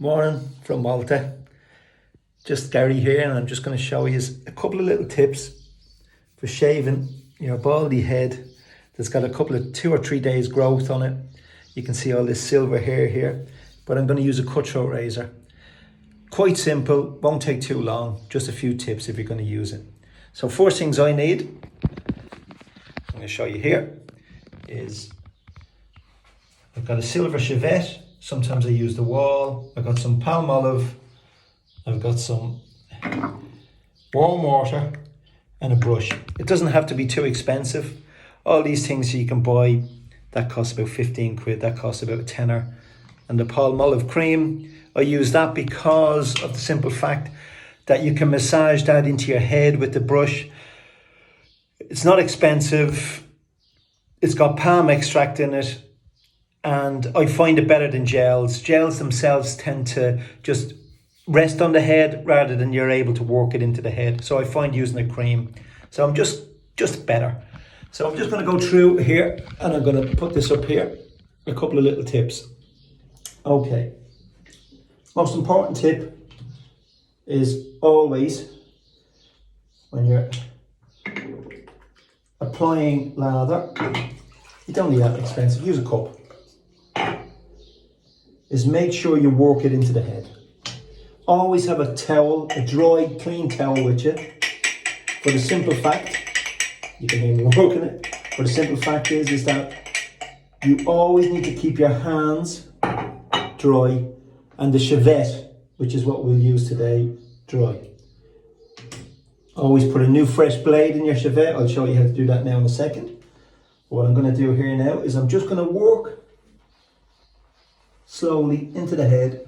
Morning from Malta. Just Gary here, and I'm just going to show you a couple of little tips for shaving your baldy head that's got a couple of 2 or 3 days growth on it. You can see all this silver hair here, but I'm going to use a cutthroat razor. Quite simple, won't take too long, just a few tips if you're going to use it. So first things I need, I'm going to show you here, is I've got a silver civet. Sometimes I use the wall. I've got some palm olive. I've got some warm water and a brush. It doesn't have to be too expensive. All these things you can buy, that costs about 15 quid, that costs about a tenner. And the palm olive cream, I use that because of the simple fact that you can massage that into your head with the brush. It's not expensive. It's got palm extract in it. And I find it better than gels. Gels themselves tend to just rest on the head rather than you're able to work it into the head. So I find using a cream. So I'm just better. So I'm just going to go through here and I'm going to put this up here. A couple of little tips. Okay. Most important tip is always when you're applying lather, you don't need that expensive, use a cup. Is make sure you work it into the head. Always have a towel, a dry, clean towel with you. For the simple fact, you can hear me working it, but the simple fact is that you always need to keep your hands dry and the civet, which is what we'll use today, dry. Always put a new fresh blade in your civet. I'll show you how to do that now in a second. But what I'm going to do here now is I'm just going to work slowly into the head,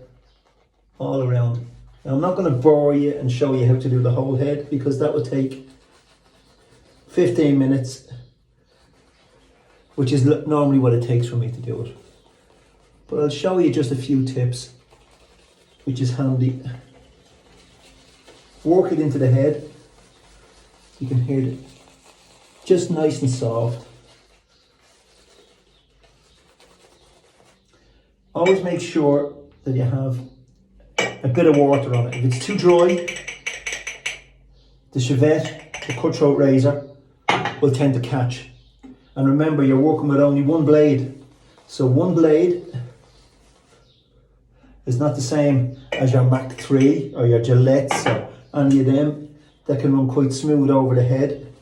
all around. Now I'm not going to bore you and show you how to do the whole head because that would take 15 minutes, which is normally what it takes for me to do it. But I'll show you just a few tips, which is handy. Work it into the head. You can hear it, just nice and soft. Always make sure that you have a bit of water on it. If it's too dry, the civet, the cutthroat razor, will tend to catch. And remember, you're working with only one blade. So one blade is not the same as your Mach 3 or your Gillettes or any of them that can run quite smooth over the head.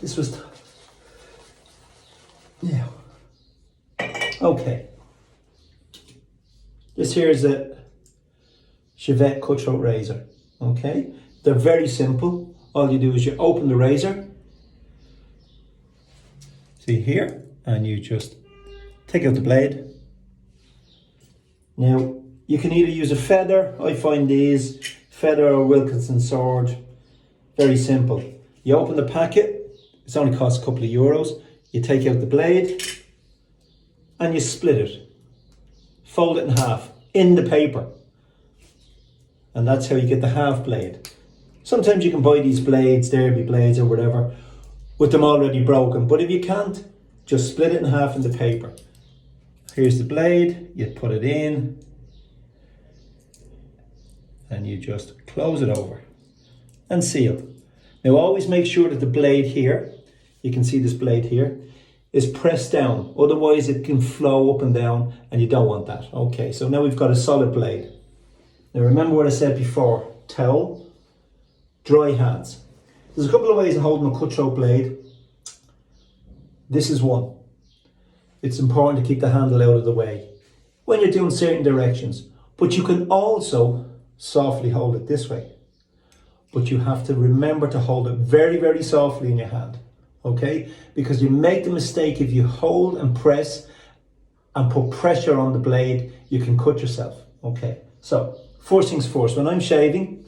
This was... Yeah. Okay, this here is a civet cutthroat razor. Okay, they're very simple. All you do is you open the razor, see here, and you just take out the blade. Now you can either use a feather. I find these feather or Wilkinson sword. Very simple. You open the packet. It only costs a couple of euros. You take out the blade. And you split it, fold it in half, in the paper. And that's how you get the half blade. Sometimes you can buy these blades, derby blades or whatever, with them already broken. But if you can't, just split it in half in the paper. Here's the blade, you put it in, and you just close it over and seal. Now always make sure that the blade here, you can see this blade here, is pressed down, otherwise it can flow up and down and you don't want that. Okay, so now we've got a solid blade. Now remember what I said before, towel, dry hands. There's a couple of ways of holding a cutthroat blade. This is one. It's important to keep the handle out of the way when you're doing certain directions, but you can also softly hold it this way. But you have to remember to hold it very, very softly in your hand. Okay, because you make the mistake if you hold and press and put pressure on the blade, you can cut yourself. Okay, so first things first, when I'm shaving,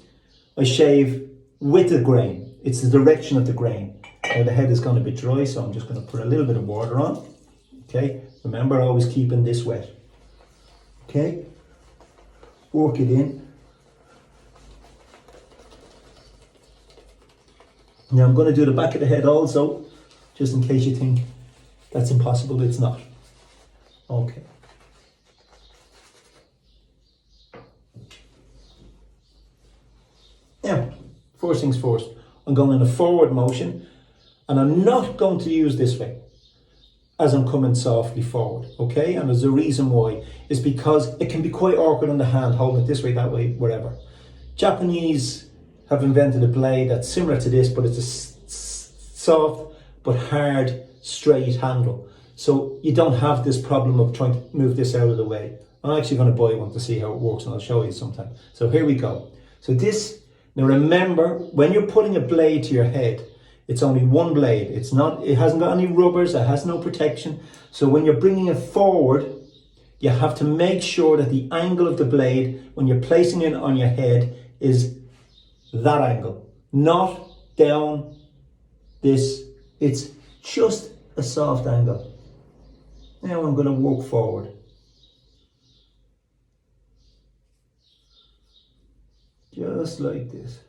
I shave with the grain. It's the direction of the grain. Now the head is going to be dry, so I'm just going to put a little bit of water on. Okay, remember always keeping this wet. Okay, work it in. Now I'm going to do the back of the head also, just in case you think that's impossible, it's not. Okay. first things first, I'm going in a forward motion, and I'm not going to use this way as I'm coming softly forward, okay? And there's a reason why. It's because it can be quite awkward on the hand, holding it this way, that way, wherever. Japanese have invented a blade that's similar to this, but it's a soft but hard, straight handle. So you don't have this problem of trying to move this out of the way. I'm actually going to buy one to see how it works, and I'll show you sometime. So here we go. So this, now remember, when you're putting a blade to your head, it's only one blade. It's not, it hasn't got any rubbers, it has no protection. So when you're bringing it forward, you have to make sure that the angle of the blade, when you're placing it on your head, is that angle, not down this. It's just a soft angle. Now I'm going to walk forward. Just like this.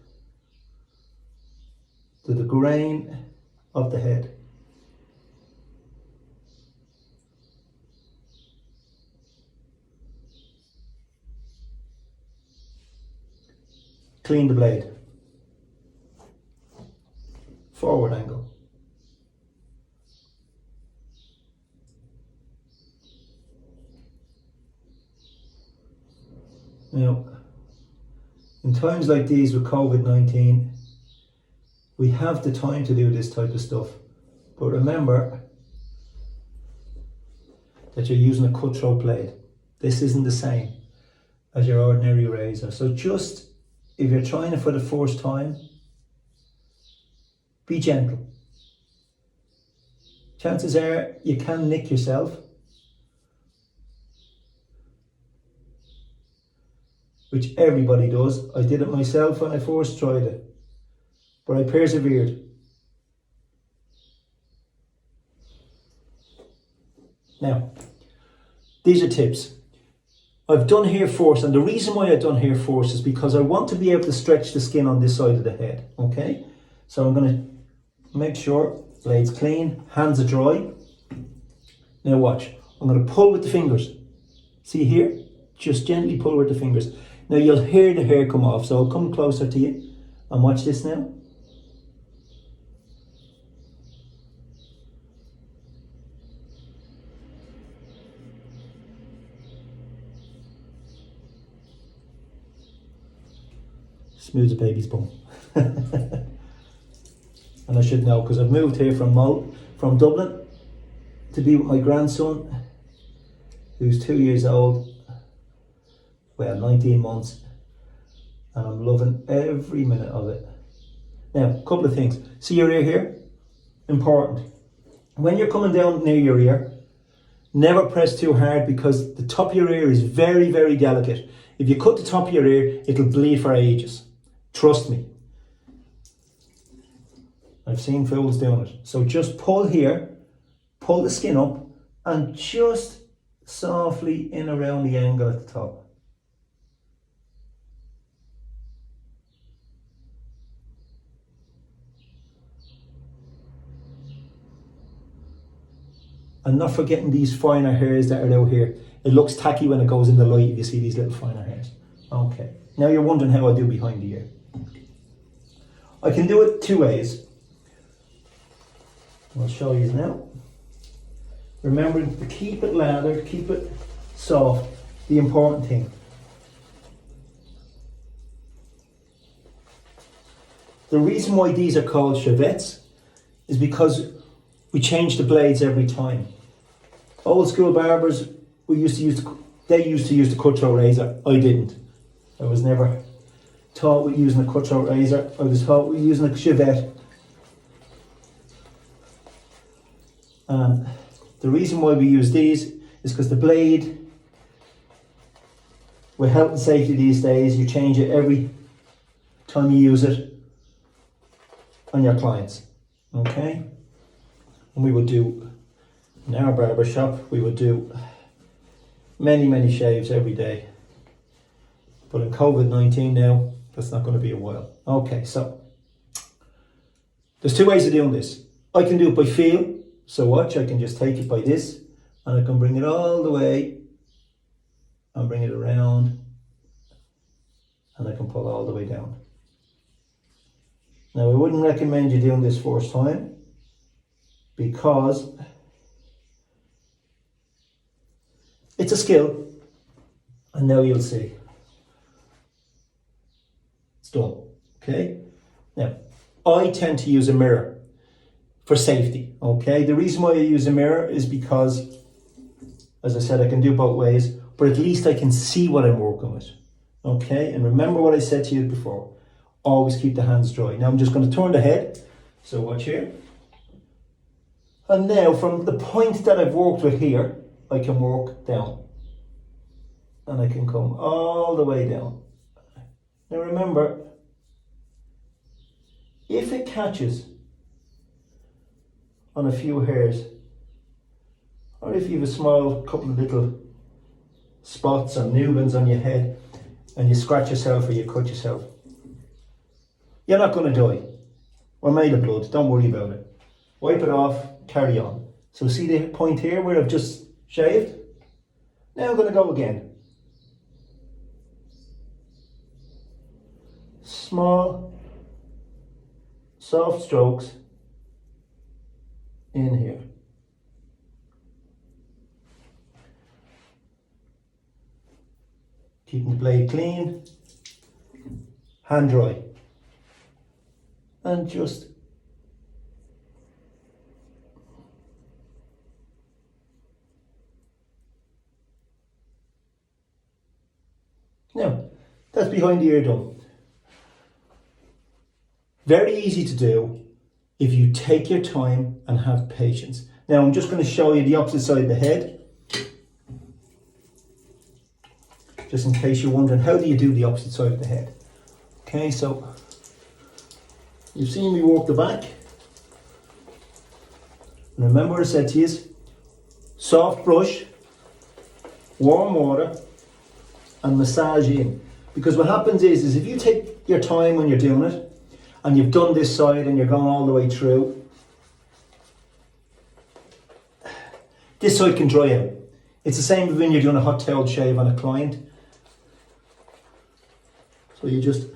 To the grain of the head. Clean the blade. Forward angle. Now, in times like these with COVID-19, we have the time to do this type of stuff. But remember that you're using a cutthroat blade. This isn't the same as your ordinary razor. So just, if you're trying it for the first time, be gentle. Chances are you can nick yourself, which everybody does. I did it myself when I first tried it, but I persevered. Now, these are tips. I've done hair first, and the reason why I've done hair first is because I want to be able to stretch the skin on this side of the head, okay? So I'm going to make sure blade's clean, hands are dry. Now watch, I'm going to pull with the fingers. See here? Just gently pull with the fingers. Now you'll hear the hair come off, so I'll come closer to you and watch this now. Smooth as a baby's bum. And I should know because I've moved here from Dublin to be with my grandson, who's 2 years old, well, 19 months, and I'm loving every minute of it. Now, a couple of things. See your ear here? Important. When you're coming down near your ear, never press too hard because the top of your ear is very, very delicate. If you cut the top of your ear, it'll bleed for ages. Trust me. I've seen fools doing it. So just pull here, pull the skin up, and just softly in around the angle at the top. And not forgetting these finer hairs that are out here. It looks tacky when it goes in the light if you see these little finer hairs. Okay, now you're wondering how I do behind the ear. I can do it two ways. I'll show you now. Remember to keep it lather, keep it soft, the important thing. The reason why these are called chevettes is because we change the blades every time. Old school barbers, they used to use the cutthroat razor. I didn't. I was never taught with using a cutthroat razor. I was taught with using a chevette. And the reason why we use these is because the blade, with health and safety these days, you change it every time you use it on your clients. Okay? And we would do, in our barber shop, we would do many shaves every day. But in COVID-19 now, that's not going to be a while. Okay, so there's two ways of doing this. I can do it by feel. So watch, I can just take it by this, and I can bring it all the way, and bring it around, and I can pull all the way down. Now I wouldn't recommend you doing this first time because it's a skill, and now you'll see. It's done, okay? Now, I tend to use a mirror for safety, okay? The reason why I use a mirror is because, as I said, I can do both ways, but at least I can see what I'm working with, okay? And remember what I said to you before, always keep the hands dry. Now I'm just going to turn the head, so watch here. And now from the point that I've worked with here, I can work down. And I can come all the way down. Now remember, if it catches on a few hairs, or if you have a small couple of little spots or nubans on your head, and you scratch yourself or you cut yourself, you're not going to die. We're made of blood, don't worry about it. Wipe it off, carry on. So see the point here where I've just shaved? Now I'm going to go again. Small, soft strokes in here. Keeping the blade clean, hand dry. And just now, that's behind the ear done. Very easy to do if you take your time and have patience. Now I'm just going to show you the opposite side of the head. Just in case you're wondering, how do you do the opposite side of the head? Okay, so you've seen me walk the back. And remember what I said to you, soft brush, warm water, and massage in. Because what happens is if you take your time when you're doing it, and you've done this side and you're going all the way through, this side can dry out. It's the same when you're doing a hot towel shave on a client. So you just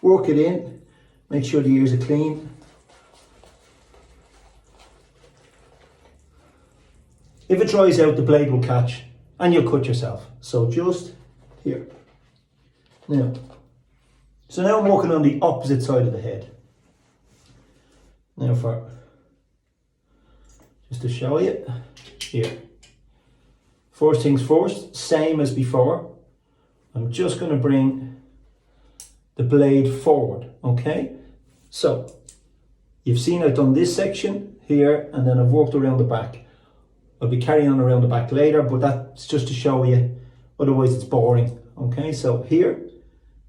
work it in, make sure the ears are clean. If it dries out, the blade will catch and you'll cut yourself. So just here. Now, so now I'm working on the opposite side of the head. Now just to show you, here. First things first, same as before. I'm just going to bring the blade forward, okay? So, you've seen I've done this section here, and then I've worked around the back. I'll be carrying on around the back later, but that's just to show you, otherwise it's boring, okay? So here,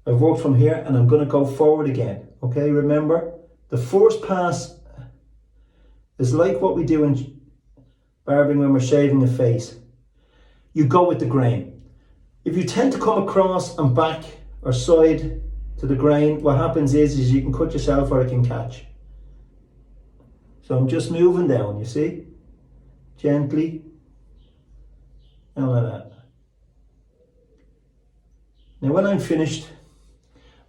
I've worked from here, and I'm going to go forward again, okay? Remember, the first pass is like what we do in barbering when we're shaving a face. You go with the grain. If you tend to come across and back or side to the grain, what happens is you can cut yourself or it can catch. So I'm just moving down, you see? Gently. And like that. Now when I'm finished,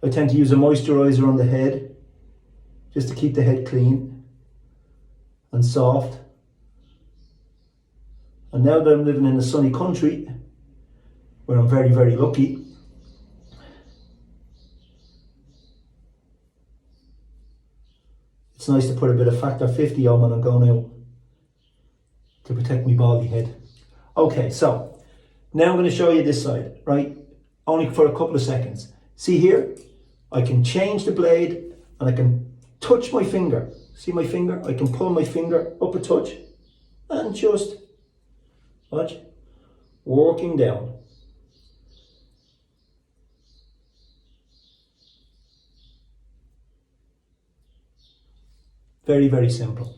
I tend to use a moisturizer on the head, just to keep the head clean and soft. And now that I'm living in a sunny country, where I'm very, very lucky, it's nice to put a bit of factor 50 on when I'm going out to protect my baldy head. Okay, so now I'm going to show you this side, right? Only for a couple of seconds. See here? I can change the blade and I can touch my finger. See my finger? I can pull my finger up a touch and just, watch, working down. Very, very simple.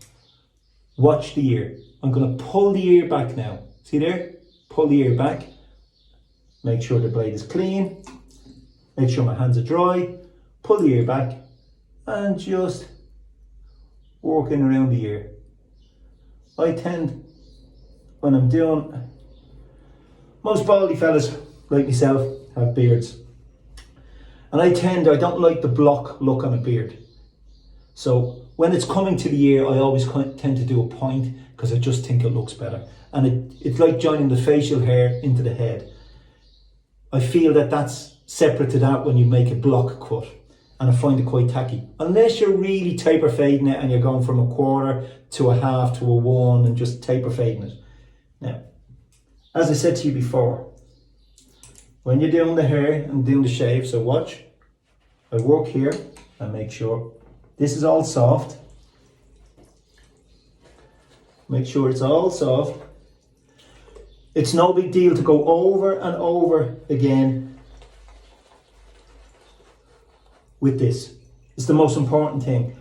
Watch the ear. I'm going to pull the ear back now. See there? Pull the ear back. Make sure the blade is clean. Make sure my hands are dry. Pull the ear back and just working around the ear. I tend, when I'm doing, most baldy fellas like myself have beards. And I don't like the block look on a beard. So when it's coming to the ear, I always tend to do a point because I just think it looks better. And it's like joining the facial hair into the head. I feel that that's separate to that when you make a block cut. And I find it quite tacky. Unless you're really taper fading it and you're going from a quarter to a half to a 1 and just taper fading it. Now, as I said to you before, when you're doing the hair and doing the shave, so watch, I work here and make sure this is all soft. Make sure it's all soft. It's no big deal to go over and over again with this. It's the most important thing.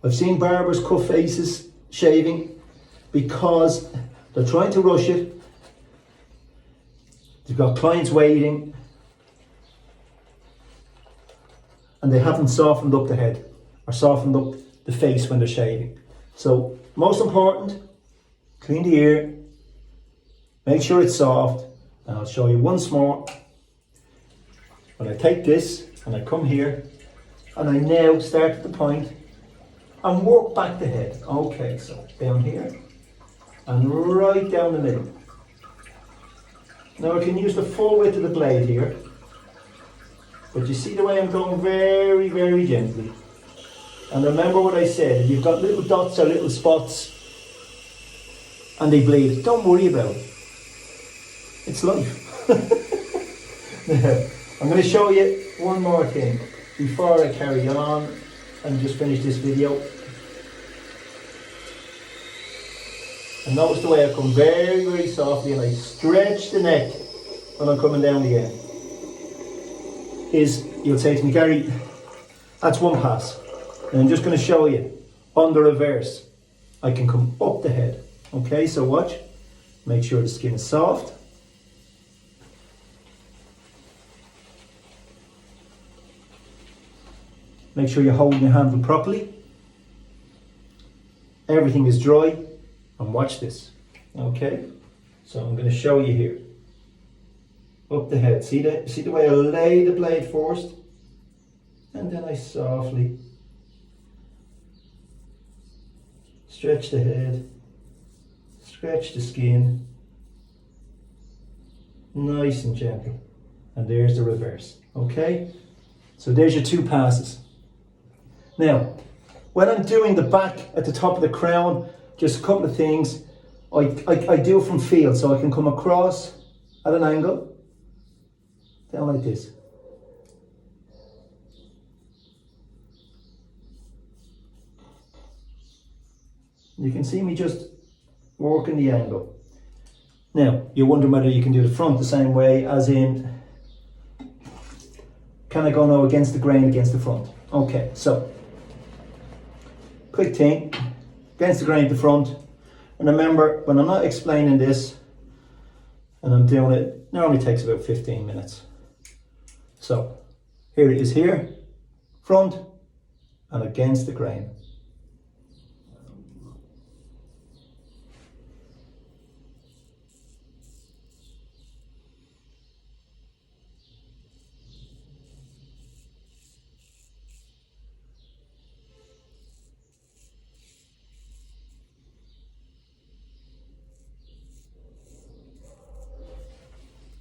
I've seen barbers cut faces shaving because they're trying to rush it. They've got clients waiting and they haven't softened up the head or softened up the face when they're shaving. So most important, clean the ear, make sure it's soft, and I'll show you once more. When I take this and I come here and I now start at the point and work back the head. Okay, so down here and right down the middle. Now I can use the full width of the blade here, but you see the way I'm going very, very gently. And remember what I said, if you've got little dots or little spots and they bleed, don't worry about it. It's life. Now, I'm going to show you one more thing before I carry on and just finish this video. And notice the way I come very, very softly and I stretch the neck when I'm coming down the end. You'll say to me, Gary, that's one pass. And I'm just going to show you on the reverse. I can come up the head. Okay, so watch. Make sure the skin is soft. Make sure you're holding your handle properly. Everything is dry. And watch this. Okay, so I'm going to show you here. Up the head. See the way I lay the blade first? And then I softly stretch the head, stretch the skin, nice and gentle. And there's the reverse. Okay, so there's your two passes. Now, when I'm doing the back at the top of the crown, just a couple of things. I do it from feel, so I can come across at an angle, down like this. You can see me just working the angle. Now, you're wondering whether you can do the front the same way, as in, can I go now against the grain, against the front? Okay, so, quick thing. Against the grain at the front. And remember, when I'm not explaining this and I'm doing it, it normally takes about 15 minutes. So here it is here, front and against the grain.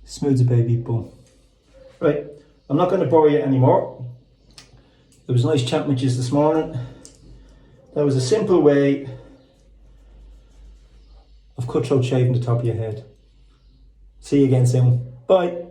Smooths a baby, boom. Right, I'm not going to bore you anymore. It was nice chatting with you this morning. That was a simple way of cutthroat shaving the top of your head. See you again soon. Bye.